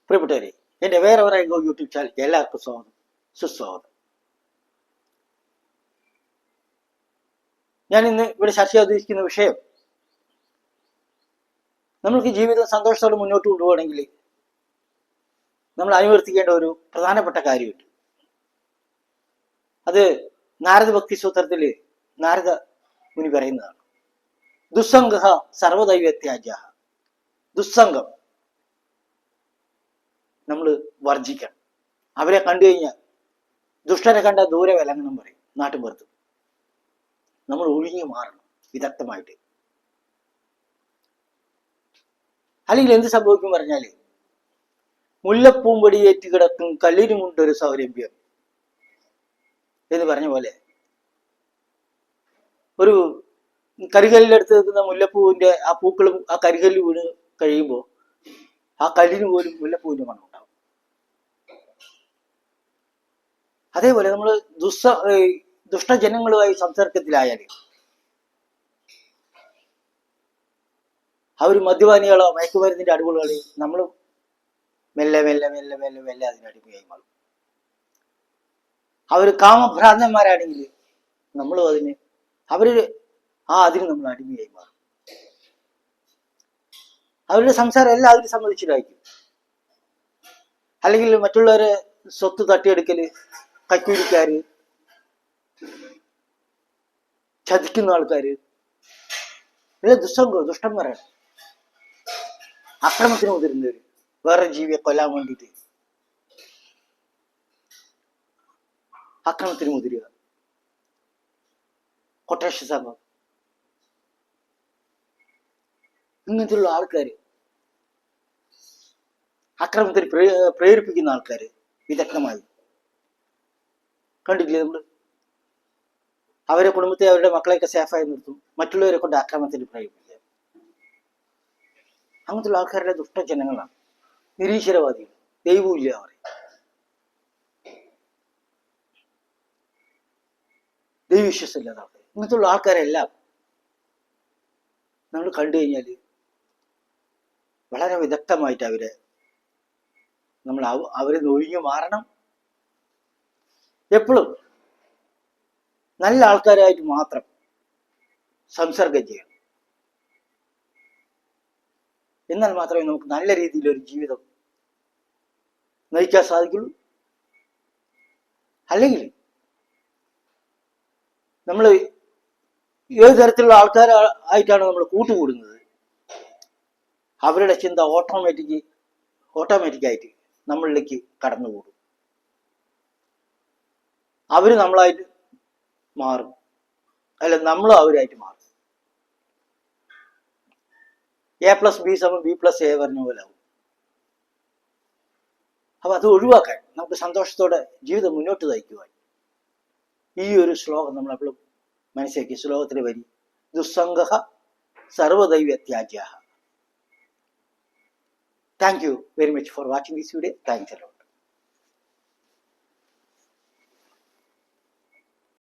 പ്രിയപ്പെട്ടവരെ, എൻ്റെ വേറെ ഒരു യൂട്യൂബ് ചാനലിലേക്ക് എല്ലാവർക്കും സ്വാഗതം, സുസ്വാഗതം. ഞാൻ ഇന്ന് ഇവിടെ ചർച്ച ചെയ്യാൻ ഉദ്ദേശിക്കുന്ന വിഷയം, നമ്മൾക്ക് ജീവിതം സന്തോഷത്തോടെ മുന്നോട്ട് കൊണ്ടുപോകണമെങ്കിൽ നമ്മൾ അനുവർത്തിക്കേണ്ട ഒരു പ്രധാനപ്പെട്ട കാര്യമുണ്ട്. അത് നാരദ ഭക്തി സൂത്രത്തിൽ നാരദ മുനി പറയുന്നതാണ്. ദുസ്സംഗ സർവദൈവത്യാജ. ദുസ്സംഗം നമ്മൾ വർജിക്കണം. അവരെ കണ്ടു കഴിഞ്ഞാൽ, ദുഷ്ടരെ കണ്ട ദൂരെ വിലങ്ങണം പറയും നാട്ടുപുറത്ത്. നമ്മൾ ഒഴിഞ്ഞു മാറണം വിദഗ്ധമായിട്ട്. അല്ലെങ്കിൽ എന്ത് സംഭവിക്കും പറഞ്ഞാല്, മുല്ലപ്പൂമ്പൊടി ഏറ്റ് കിടക്കും കല്ലിനുമുണ്ടൊരു സൗരഭ്യം എന്ന് പറഞ്ഞ പോലെ, ഒരു കരികല്ലിനടുത്ത് നിൽക്കുന്ന മുല്ലപ്പൂവിന്റെ ആ പൂക്കളും ആ കരികല്ല് വീണ് കഴിയുമ്പോൾ ആ കല്ലിന് പോലും മുല്ലപ്പൂവിന്റെ മണം ഉണ്ടാവും. അതേപോലെ നമ്മൾ ദുഷ്ടജനങ്ങളുമായി സംസർഗത്തിലായാൽ, അവർ മദ്യപാനികളോ മയക്കുമരുന്നിന്റെ അടിവുകളോ, നമ്മൾ മെല്ലെ മെല്ലെ മെല്ലെ മെല്ലെ മെല്ലെ അതിന് അടിമയായി മാറും. അവർ കാമഭ്രാന്തന്മാരാണെങ്കിൽ നമ്മളും അതിന് നമ്മൾ അടിമയായി മാറും. അവരുടെ സംസാരം എല്ലാം അതിന് സമ്മതിച്ചിട്ടായിരിക്കും. അല്ലെങ്കിൽ മറ്റുള്ളവരെ സ്വത്ത് തട്ടിയെടുക്കല്, കൈക്കൂലിക്കാര്, ചതിക്കുന്ന ആൾക്കാര്, ഇവരെ ദുഷ്ടന്മാരാണ്. അക്രമത്തിന് മുതിരുന്നവര്, വേറെ ജീവിയെ കൊല്ലാൻ വേണ്ടിയിട്ട് അക്രമത്തിന് മുതിരുക, കൊട്ടേഷൻ സംഭവം, ഇങ്ങനത്തെയുള്ള ആൾക്കാര്, അക്രമത്തിന് പ്രേരിപ്പിക്കുന്ന ആൾക്കാര് വിദഗ്ധമായി കണ്ടിട്ടില്ലേ നമ്മൾ? അവരെ കുടുംബത്തെ, അവരുടെ മക്കളെയൊക്കെ സേഫായി നിർത്തും, മറ്റുള്ളവരെ കൊണ്ട് അക്രമത്തിന് പ്രയോഗിക്കുക. അങ്ങനത്തുള്ള ആൾക്കാരുടെ ദുഷ്ടജനങ്ങളാണ്, നിരീശ്വരവാദികൾ, ദൈവമില്ല അവർ. ദൈവവിശ്വാസമില്ലാത്ത ആൾക്കാർ, ഇങ്ങനത്തുള്ള ആൾക്കാരെല്ലാം നമ്മൾ കണ്ടു കഴിഞ്ഞാൽ വളരെ വിദഗ്ധമായിട്ട് അവരെ ഒഴിഞ്ഞു മാറണം. എപ്പോഴും നല്ല ആൾക്കാരായിട്ട് മാത്രം സംസർഗം ചെയ്യണം. എന്നാൽ മാത്രമേ നമുക്ക് നല്ല രീതിയിലൊരു ജീവിതം നയിക്കാൻ സാധിക്കുള്ളൂ. അല്ലെങ്കിൽ നമ്മൾ ഏത് തരത്തിലുള്ള ആൾക്കാരായിട്ടാണ് നമ്മൾ കൂട്ടുകൂടുന്നത്, അവരുടെ ചിന്ത ഓട്ടോമാറ്റിക്കായിട്ട് നമ്മളിലേക്ക് കടന്നുകൂടും. അവര് നമ്മളായിട്ട് മാറും, അല്ല നമ്മളും അവരായിട്ട് മാറും. A+B=B+A പറഞ്ഞ പോലെ ആവും. അപ്പൊ അത് ഒഴിവാക്കാൻ, നമുക്ക് സന്തോഷത്തോടെ ജീവിതം മുന്നോട്ട് നയിക്കുവാൻ ഈ ഒരു ശ്ലോകം നമ്മൾ എപ്പോഴും മനസ്സിലാക്കി. ശ്ലോകത്തിലെ വരി, ദുസ്സംഗ സർവദൈവത്യാജ്യ. Thank you very much for watching this video. Thanks a lot.